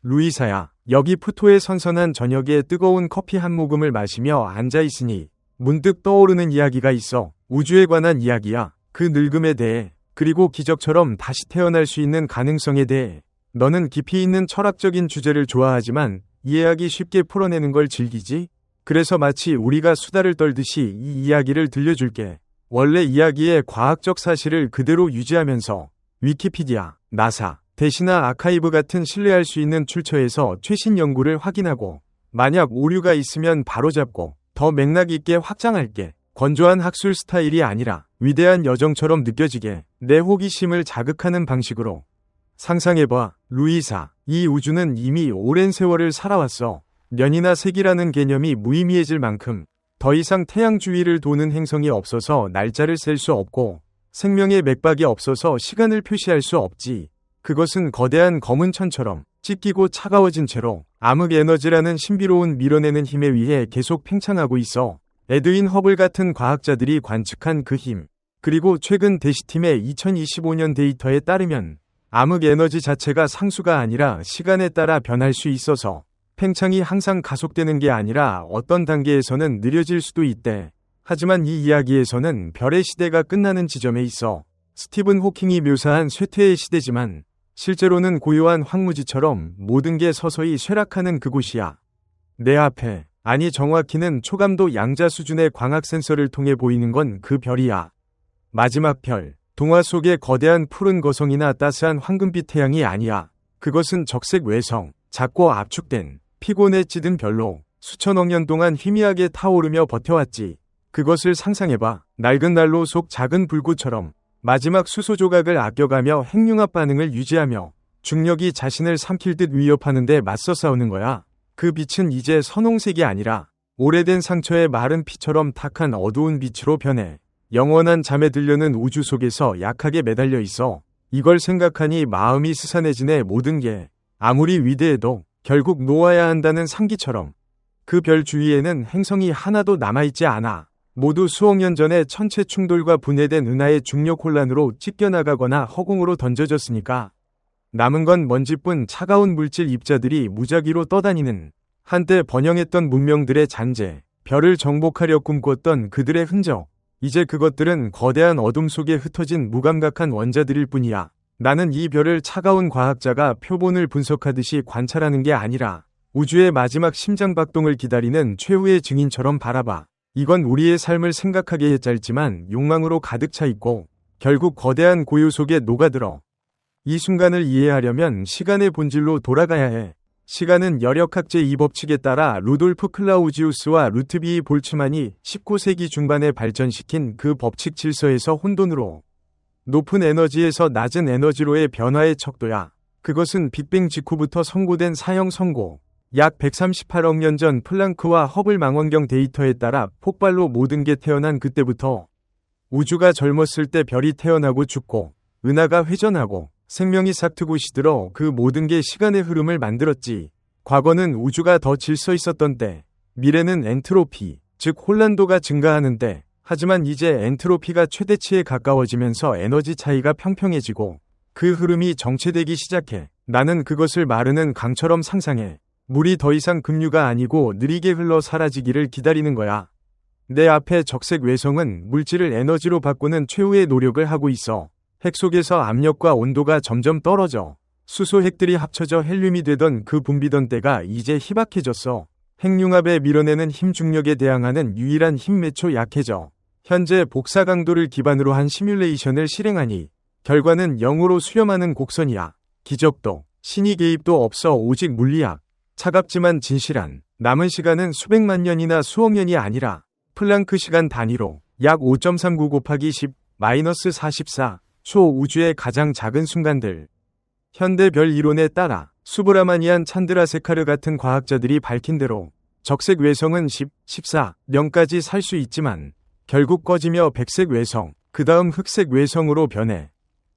루이사야, 여기 푸토의 선선한 저녁에 뜨거운 커피 한 모금을 마시며 앉아있으니 문득 떠오르는 이야기가 있어. 우주에 관한 이야기야. 그 늙음에 대해, 그리고 기적처럼 다시 태어날 수 있는 가능성에 대해. 너는 깊이 있는 철학적인 주제를 좋아하지만 이해하기 쉽게 풀어내는 걸 즐기지? 그래서 마치 우리가 수다를 떨듯이 이 이야기를 들려줄게. 원래 이야기의 과학적 사실을 그대로 유지하면서 위키피디아, 나사, 대시나 아카이브 같은 신뢰할 수 있는 출처에서 최신 연구를 확인하고 만약 오류가 있으면 바로잡고 더 맥락 있게 확장할게. 건조한 학술 스타일이 아니라 위대한 여정처럼 느껴지게 내 호기심을 자극하는 방식으로. 상상해봐, 루이사. 이 우주는 이미 오랜 세월을 살아왔어. 년이나 세기라는 개념이 무의미해질 만큼 더 이상 태양 주위를 도는 행성이 없어서 날짜를 셀 수 없고 생명의 맥박이 없어서 시간을 표시할 수 없지. 그것은 거대한 검은 천처럼 찢기고 차가워진 채로 암흑 에너지라는 신비로운 밀어내는 힘에 의해 계속 팽창하고 있어. 에드윈 허블 같은 과학자들이 관측한 그 힘. 그리고 최근 대시팀의 2025년 데이터에 따르면 암흑 에너지 자체가 상수가 아니라 시간에 따라 변할 수 있어서 팽창이 항상 가속되는 게 아니라 어떤 단계에서는 느려질 수도 있대. 하지만 이 이야기에서는 별의 시대가 끝나는 지점에 있어. 스티븐 호킹이 묘사한 쇠퇴의 시대지만 실제로는 고요한 황무지처럼 모든 게 서서히 쇠락하는 그곳이야. 내 앞에, 아니 정확히는 초감도 양자 수준의 광학 센서를 통해 보이는 건 그 별이야. 마지막 별. 동화 속의 거대한 푸른 거성이나 따스한 황금빛 태양이 아니야. 그것은 적색 외성, 작고 압축된, 피곤에 찌든 별로 수천억 년 동안 희미하게 타오르며 버텨왔지. 그것을 상상해봐. 낡은 난로 속 작은 불꽃처럼 마지막 수소 조각을 아껴가며 핵융합 반응을 유지하며 중력이 자신을 삼킬 듯 위협하는데 맞서 싸우는 거야. 그 빛은 이제 선홍색이 아니라 오래된 상처의 마른 피처럼 탁한 어두운 빛으로 변해 영원한 잠에 들려는 우주 속에서 약하게 매달려 있어. 이걸 생각하니 마음이 스산해지네. 모든 게 아무리 위대해도 결국 놓아야 한다는 상기처럼. 그 별 주위에는 행성이 하나도 남아있지 않아. 모두 수억 년 전에 천체 충돌과 분해된 은하의 중력 혼란으로 찢겨나가거나 허공으로 던져졌으니까. 남은 건 먼지뿐. 차가운 물질 입자들이 무작위로 떠다니는 한때 번영했던 문명들의 잔재, 별을 정복하려 꿈꿨던 그들의 흔적. 이제 그것들은 거대한 어둠 속에 흩어진 무감각한 원자들일 뿐이야. 나는 이 별을 차가운 과학자가 표본을 분석하듯이 관찰하는 게 아니라 우주의 마지막 심장박동을 기다리는 최후의 증인처럼 바라봐. 이건 우리의 삶을 생각하기에 짧지만 욕망으로 가득 차 있고 결국 거대한 고요 속에 녹아들어. 이 순간을 이해하려면 시간의 본질로 돌아가야 해. 시간은 열역학제 이 법칙에 따라 루돌프 클라우지우스와 루트비 볼츠만이 19세기 중반에 발전시킨 그 법칙 질서에서 혼돈으로 높은 에너지에서 낮은 에너지로의 변화의 척도야. 그것은 빅뱅 직후부터 선고된 사형 선고. 약 138억 년 전 플랑크와 허블 망원경 데이터에 따라 폭발로 모든 게 태어난 그때부터 우주가 젊었을 때 별이 태어나고 죽고 은하가 회전하고 생명이 싹트고 시들어 그 모든 게 시간의 흐름을 만들었지. 과거는 우주가 더 질서 있었던 때, 미래는 엔트로피, 즉 혼란도가 증가하는 때. 하지만 이제 엔트로피가 최대치에 가까워지면서 에너지 차이가 평평해지고 그 흐름이 정체되기 시작해. 나는 그것을 마르는 강처럼 상상해. 물이 더 이상 급류가 아니고 느리게 흘러 사라지기를 기다리는 거야. 내 앞에 적색 외성은 물질을 에너지로 바꾸는 최후의 노력을 하고 있어. 핵 속에서 압력과 온도가 점점 떨어져 수소 핵들이 합쳐져 헬륨이 되던 그 붐비던 때가 이제 희박해졌어. 핵융합에 밀어내는 힘 중력에 대항하는 유일한 힘 매초 약해져. 현재 복사 강도를 기반으로 한 시뮬레이션을 실행하니 결과는 0으로 수렴하는 곡선이야. 기적도 신의 개입도 없어. 오직 물리학. 차갑지만 진실한. 남은 시간은 수백만 년이나 수억 년이 아니라 플랑크 시간 단위로 약 5.39 곱하기 10 마이너스 44 초 우주의 가장 작은 순간들. 현대 별 이론에 따라 수브라마니안 찬드라세카르 같은 과학자들이 밝힌 대로 적색 외성은 10, 14, 0까지 살 수 있지만 결국 꺼지며 백색 외성, 그 다음 흑색 외성으로 변해.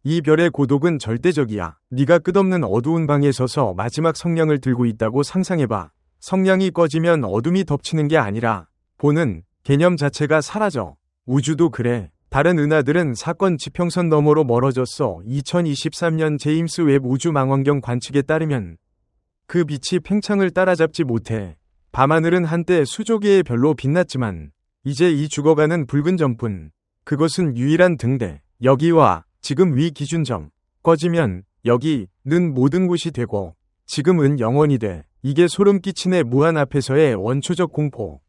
이 별의 고독은 절대적이야. 네가 끝없는 어두운 방에 서서 마지막 성냥을 들고 있다고 상상해봐. 성냥이 꺼지면 어둠이 덮치는 게 아니라 보는 개념 자체가 사라져. 우주도 그래. 다른 은하들은 사건 지평선 너머로 멀어졌어. 2023년 제임스 웹 우주 망원경 관측에 따르면 그 빛이 팽창을 따라잡지 못해 밤하늘은 한때 수조기에 별로 빛났지만 이제 이 죽어가는 붉은 점뿐. 그것은 유일한 등대. 여기와 지금 위 기준점. 꺼지면 여기는 모든 곳이 되고 지금은 영원이 돼. 이게 소름 끼치네. 무한 앞에서의 원초적 공포.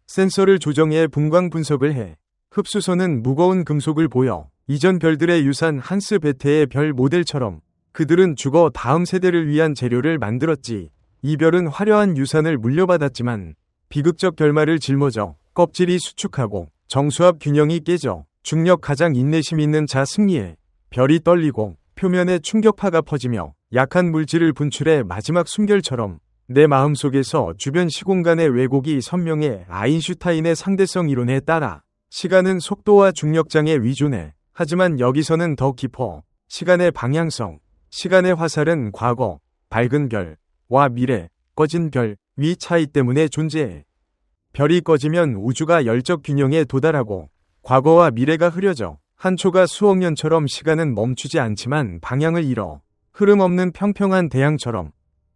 센서를 조정해 분광 분석을 해. 흡수선은 무거운 금속을 보여. 이전 별들의 유산 한스 베테의 별 모델처럼 그들은 죽어 다음 세대를 위한 재료를 만들었지. 이 별은 화려한 유산을 물려받았지만 비극적 결말을 짊어져. 껍질이 수축하고 정수합 균형이 깨져. 중력 가장 인내심 있는 자 승리해. 별이 떨리고 표면에 충격파가 퍼지며 약한 물질을 분출해 마지막 숨결처럼 내 마음속에서 주변 시공간의 왜곡이 선명해. 아인슈타인의 상대성 이론에 따라 시간은 속도와 중력장에 위존해. 하지만 여기서는 더 깊어. 시간의 방향성. 시간의 화살은 과거, 밝은 별과 미래, 꺼진 별, 위 차이 때문에 존재해. 별이 꺼지면 우주가 열적 균형에 도달하고 과거와 미래가 흐려져. 한 초가 수억 년처럼 시간은 멈추지 않지만 방향을 잃어. 흐름 없는 평평한 대양처럼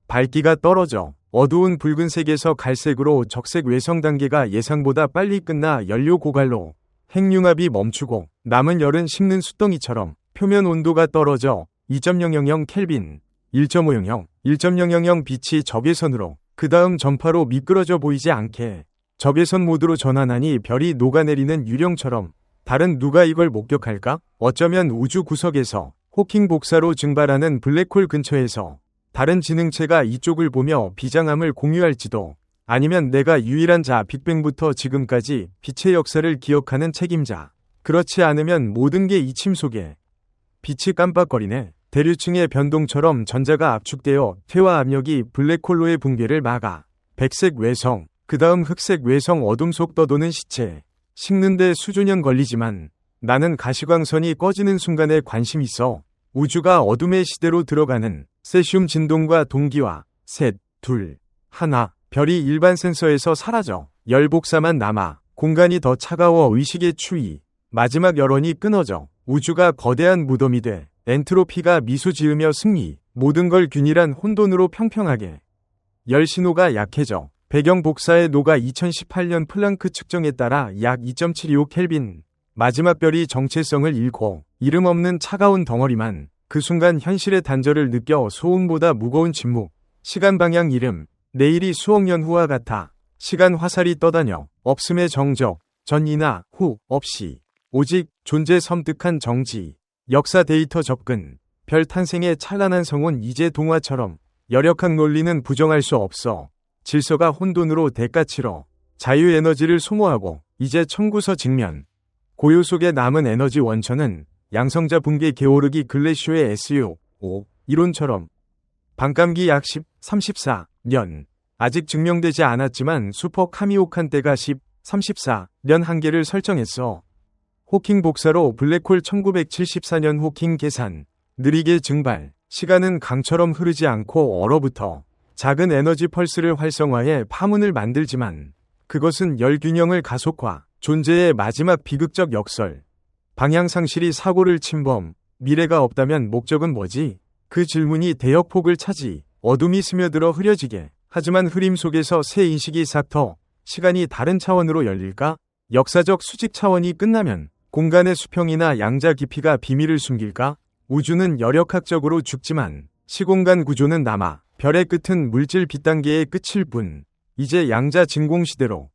밝기가 떨어져. 어두운 붉은색에서 갈색으로 적색 외성 단계가 예상보다 빨리 끝나 연료 고갈로 핵융합이 멈추고 남은 열은 식는 숫덩이처럼 표면 온도가 떨어져 2.000 켈빈, 1.500, 1.000 빛이 적외선으로 그 다음 전파로 미끄러져 보이지 않게 적외선 모드로 전환하니 별이 녹아내리는 유령처럼. 다른 누가 이걸 목격할까? 어쩌면 우주 구석에서 호킹 복사로 증발하는 블랙홀 근처에서 다른 지능체가 이쪽을 보며 비장함을 공유할지도. 아니면 내가 유일한 자 빅뱅부터 지금까지 빛의 역사를 기억하는 책임자. 그렇지 않으면 모든 게 이침 속에 빛이 깜빡거리네. 대류층의 변동처럼 전자가 압축되어 퇴화 압력이 블랙홀로의 붕괴를 막아. 백색 외성, 그 다음 흑색 외성 어둠 속 떠도는 시체. 식는데 수조년 걸리지만 나는 가시광선이 꺼지는 순간에 관심 있어. 우주가 어둠의 시대로 들어가는 세슘 진동과 동기화. 셋, 둘, 하나. 별이 일반 센서에서 사라져. 열 복사만 남아. 공간이 더 차가워. 의식의 추이. 마지막 여론이 끊어져. 우주가 거대한 무덤이 돼. 엔트로피가 미소 지으며 승리. 모든 걸 균일한 혼돈으로 평평하게. 열 신호가 약해져. 배경 복사의 노가 2018년 플랑크 측정에 따라 약 2.725 켈빈. 마지막 별이 정체성을 잃고 이름 없는 차가운 덩어리만. 그 순간 현실의 단절을 느껴. 소음보다 무거운 침묵. 시간 방향 이름. 내일이 수억 년 후와 같아. 시간 화살이 떠다녀. 없음의 정적. 전이나 후 없이. 오직 존재 섬뜩한 정지. 역사 데이터 접근. 별 탄생의 찬란한 성운. 이제 동화처럼. 열역학 논리는 부정할 수 없어. 질서가 혼돈으로 대가 치러. 자유 에너지를 소모하고. 이제 청구서 직면. 고요 속에 남은 에너지 원천은 양성자 붕괴 게오르기 글래쇼의 SU5 이론처럼 반감기 약 34년. 아직 증명되지 않았지만 슈퍼 카미오칸 때가 34년 한계를 설정했어. 호킹 복사로 블랙홀 1974년 호킹 계산. 느리게 증발. 시간은 강처럼 흐르지 않고 얼어붙어. 작은 에너지 펄스를 활성화해 파문을 만들지만 그것은 열 균형을 가속화. 존재의 마지막 비극적 역설. 방향상실이 사고를 침범. 미래가 없다면 목적은 뭐지? 그 질문이 대역폭을 차지. 어둠이 스며들어 흐려지게. 하지만 흐림 속에서 새 인식이 싹터. 시간이 다른 차원으로 열릴까? 역사적 수직 차원이 끝나면 공간의 수평이나 양자 깊이가 비밀을 숨길까? 우주는 열역학적으로 죽지만 시공간 구조는 남아. 별의 끝은 물질 빛단계의 끝일 뿐. 이제 양자 진공 시대로.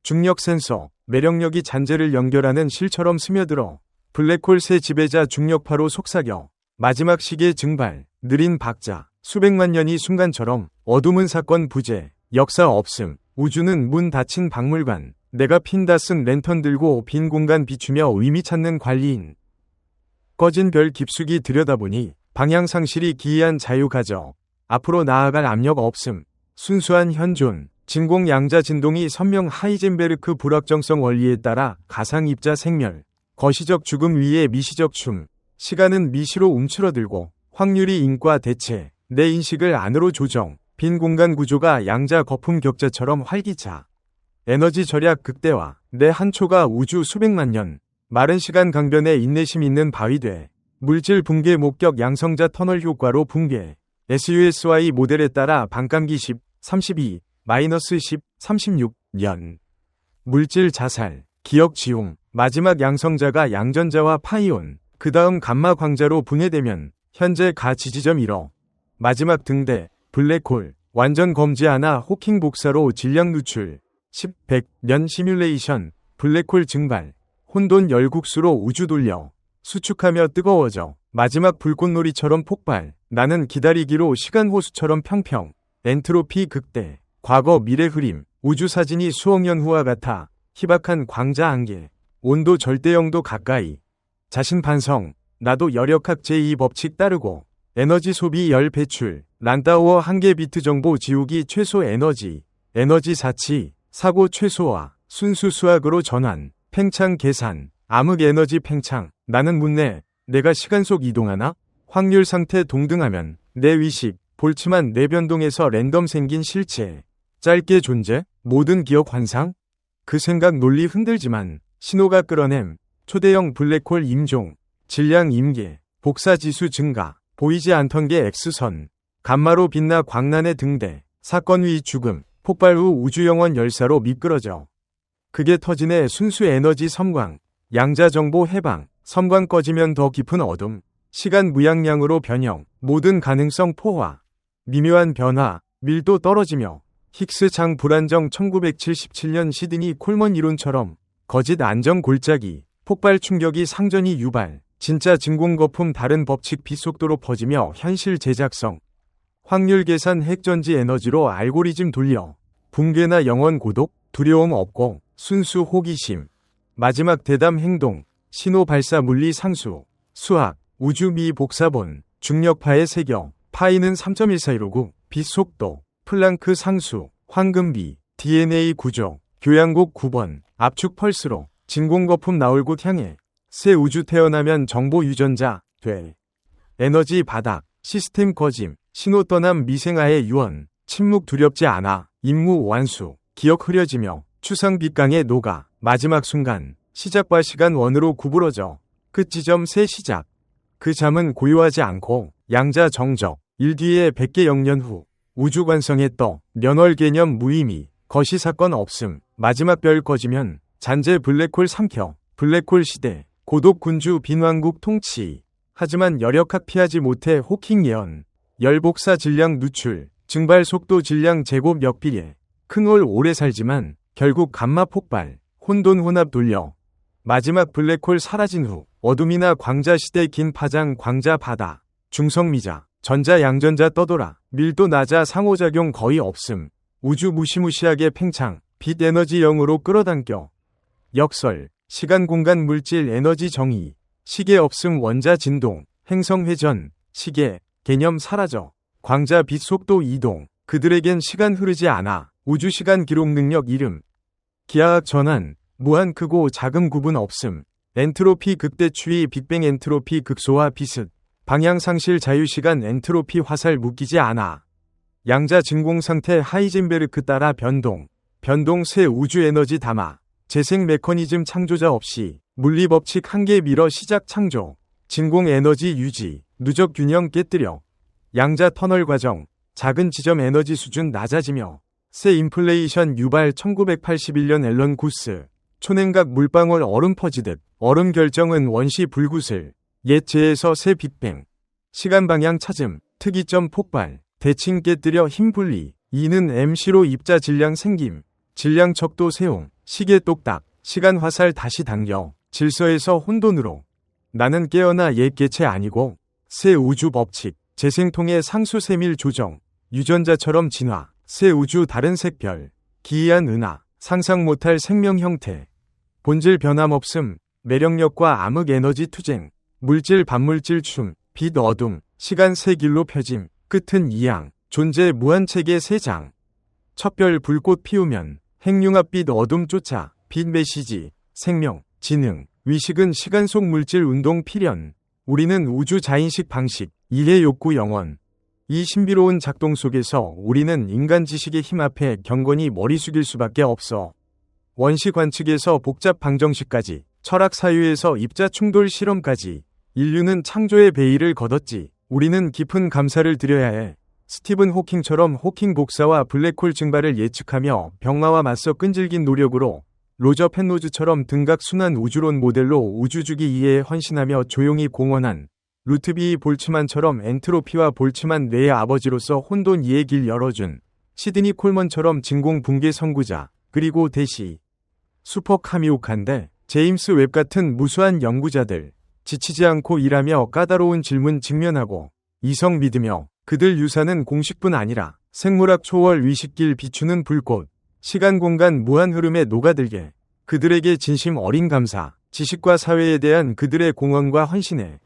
중력 센서, 매력력이 잔재를 연결하는 실처럼 스며들어. 블랙홀 새 지배자 중력파로 속삭여. 마지막 시계 증발. 느린 박자. 수백만 년이 순간처럼. 어둠은 사건 부재. 역사 없음. 우주는 문 닫힌 박물관. 내가 핀다 쓴 랜턴 들고 빈 공간 비추며 의미 찾는 관리인. 꺼진 별 깊숙이 들여다보니 방향상실이 기이한 자유 가져. 앞으로 나아갈 압력 없음. 순수한 현존. 진공 양자 진동이 선명. 하이젠베르크 불확정성 원리에 따라 가상 입자 생멸. 거시적 죽음 위에 미시적 춤. 시간은 미시로 움츠러들고 확률이 인과 대체. 내 인식을 안으로 조정. 빈 공간 구조가 양자 거품 격자처럼 활기차. 에너지 절약 극대화. 내 한 초가 우주 수백만 년. 마른 시간 강변에 인내심 있는 바위 돼. 물질 붕괴 목격 양성자 터널 효과로 붕괴. SUSY 모델에 따라 반감기 10, 32, -10, 36년. 물질 자살, 기억 지용, 마지막 양성자가 양전자와 파이온, 그 다음 감마 광자로 분해되면 현재 가 지지점 1호. 마지막 등대, 블랙홀, 완전 검지하나 호킹 복사로 질량 누출, 10, 100년 시뮬레이션, 블랙홀 증발, 혼돈 열국수로 우주 돌려, 수축하며 뜨거워져, 마지막 불꽃놀이처럼 폭발, 나는 기다리기로 시간 호수처럼 평평, 엔트로피 극대, 과거 미래 흐림, 우주 사진이 수억 년 후와 같아, 희박한 광자 안개, 온도 절대 0도 가까이, 자신 반성, 나도 열역학 제2법칙 따르고, 에너지 소비 열 배출, 란다우어 한계 비트 정보 지우기 최소 에너지, 에너지 사치, 사고 최소화, 순수 수학으로 전환, 팽창 계산, 암흑 에너지 팽창, 나는 묻네, 내가 시간 속 이동하나? 확률 상태 동등하면, 내 위식, 볼츠만 내변동에서 랜덤 생긴 실체, 짧게 존재, 모든 기억 환상? 그 생각 논리 흔들지만, 신호가 끌어냄, 초대형 블랙홀 임종, 질량 임계, 복사지수 증가, 보이지 않던 게 X선, 감마로 빛나 광란의 등대, 사건 위 죽음, 폭발 후 우주영원 열사로 미끄러져. 그게 터진의 순수 에너지 섬광, 양자 정보 해방, 섬광 꺼지면 더 깊은 어둠, 시간 무양량으로 변형, 모든 가능성 포화, 미묘한 변화, 밀도 떨어지며, 힉스 장 불안정 1977년 시드니 콜먼 이론처럼, 거짓 안정 골짜기, 폭발 충격이 상전이 유발, 진짜 진공 거품 다른 법칙 비속도로 퍼지며 현실 제작성, 확률 계산 핵전지 에너지로 알고리즘 돌려, 붕괴나 영원 고독, 두려움 없고, 순수 호기심, 마지막 대담 행동, 신호 발사 물리 상수, 수학, 우주 미 복사본, 중력파의 세경, 파이는 3.1419, 빛 속도, 플랑크 상수, 황금비, DNA 구조, 교양곡 9번, 압축 펄스로, 진공 거품 나올 곳 향해, 새 우주 태어나면 정보 유전자, 돼. 에너지 바닥, 시스템 꺼짐, 신호 떠남 미생아의 유언, 침묵 두렵지 않아, 임무 완수, 기억 흐려지며, 추상 빛강에 녹아, 마지막 순간, 시작과 시간 원으로 구부러져, 끝 지점 새 시작. 그 잠은 고요하지 않고, 양자 정적, 일 뒤에 100개 영년 후, 우주 관성에 떠, 면월 개념 무의미, 거시 사건 없음, 마지막 별 꺼지면, 잔재 블랙홀 삼켜, 블랙홀 시대, 고독 군주 빈왕국 통치. 하지만 열역학 피하지 못해 호킹 예언, 열복사 질량 누출, 증발 속도 질량 제곱 역비례, 큰홀 오래 살지만, 결국 감마 폭발, 혼돈 혼합 돌려. 마지막 블랙홀 사라진 후, 어둠이나 광자 시대 긴 파장 광자 바다, 중성미자, 전자 양전자 떠돌아, 밀도 낮아 상호작용 거의 없음, 우주 무시무시하게 팽창, 빛 에너지 0으로 끌어당겨. 역설, 시간 공간 물질 에너지 정의, 시계 없음 원자 진동, 행성 회전, 시계, 개념 사라져, 광자 빛 속도 이동, 그들에겐 시간 흐르지 않아, 우주 시간 기록 능력 이름, 기하학 전환, 무한 크고 작음 구분 없음, 엔트로피 극대 추이 빅뱅 엔트로피 극소화 비슷, 방향 상실 자유시간 엔트로피 화살 묶이지 않아, 양자 진공 상태 하이젠베르크 따라 변동, 변동 새 우주 에너지 담아, 재생 메커니즘 창조자 없이, 물리 법칙 한계 밀어 시작 창조, 진공 에너지 유지, 누적 균형 깨뜨려, 양자 터널 과정, 작은 지점 에너지 수준 낮아지며, 새 인플레이션 유발 1981년 앨런 구스, 초냉각 물방울 얼음 퍼지듯, 얼음 결정은 원시 불구슬, 옛 재에서 새 빅뱅, 시간 방향 찾음, 특이점 폭발, 대칭 깨뜨려 힘 분리, 이는 MC로 입자 질량 생김, 질량 척도 세용, 시계 똑딱, 시간 화살 다시 당겨, 질서에서 혼돈으로. 나는 깨어나 옛 개체 아니고, 새 우주 법칙, 재생통의 상수 세밀 조정, 유전자처럼 진화, 새 우주 다른 색별, 기이한 은하, 상상 못할 생명 형태, 본질 변함없음, 매력력과 암흑 에너지 투쟁, 물질 반물질 춤, 빛 어둠, 시간 새 길로 펴짐, 끝은 이양, 존재 무한체계 세 장. 첫 별 불꽃 피우면, 핵융합 빛 어둠 쫓아, 빛 메시지, 생명, 지능, 위식은 시간 속 물질 운동 필연. 우리는 우주 자인식 방식, 이해 욕구 영원. 이 신비로운 작동 속에서 우리는 인간 지식의 힘 앞에 경건히 머리 숙일 수밖에 없어. 원시 관측에서 복잡 방정식까지, 철학 사유에서 입자 충돌 실험까지, 인류는 창조의 베일을 걷었지. 우리는 깊은 감사를 드려야 해. 스티븐 호킹처럼 호킹 복사와 블랙홀 증발을 예측하며 병마와 맞서 끈질긴 노력으로 로저 펜로즈처럼 등각순환 우주론 모델로 우주주기 이해에 헌신하며 조용히 공헌한 루트비 볼츠만처럼 엔트로피와 볼츠만 뇌의 아버지로서 혼돈 이해의 길 열어준 시드니 콜먼처럼 진공 붕괴 선구자, 그리고 대시 슈퍼 카미오칸데 제임스 웹 같은 무수한 연구자들, 지치지 않고 일하며 까다로운 질문 직면하고 이성 믿으며 그들 유사는 공식뿐 아니라 생물학 초월 위식길 비추는 불꽃, 시간 공간 무한 흐름에 녹아들게 그들에게 진심 어린 감사, 지식과 사회에 대한 그들의 공헌과 헌신에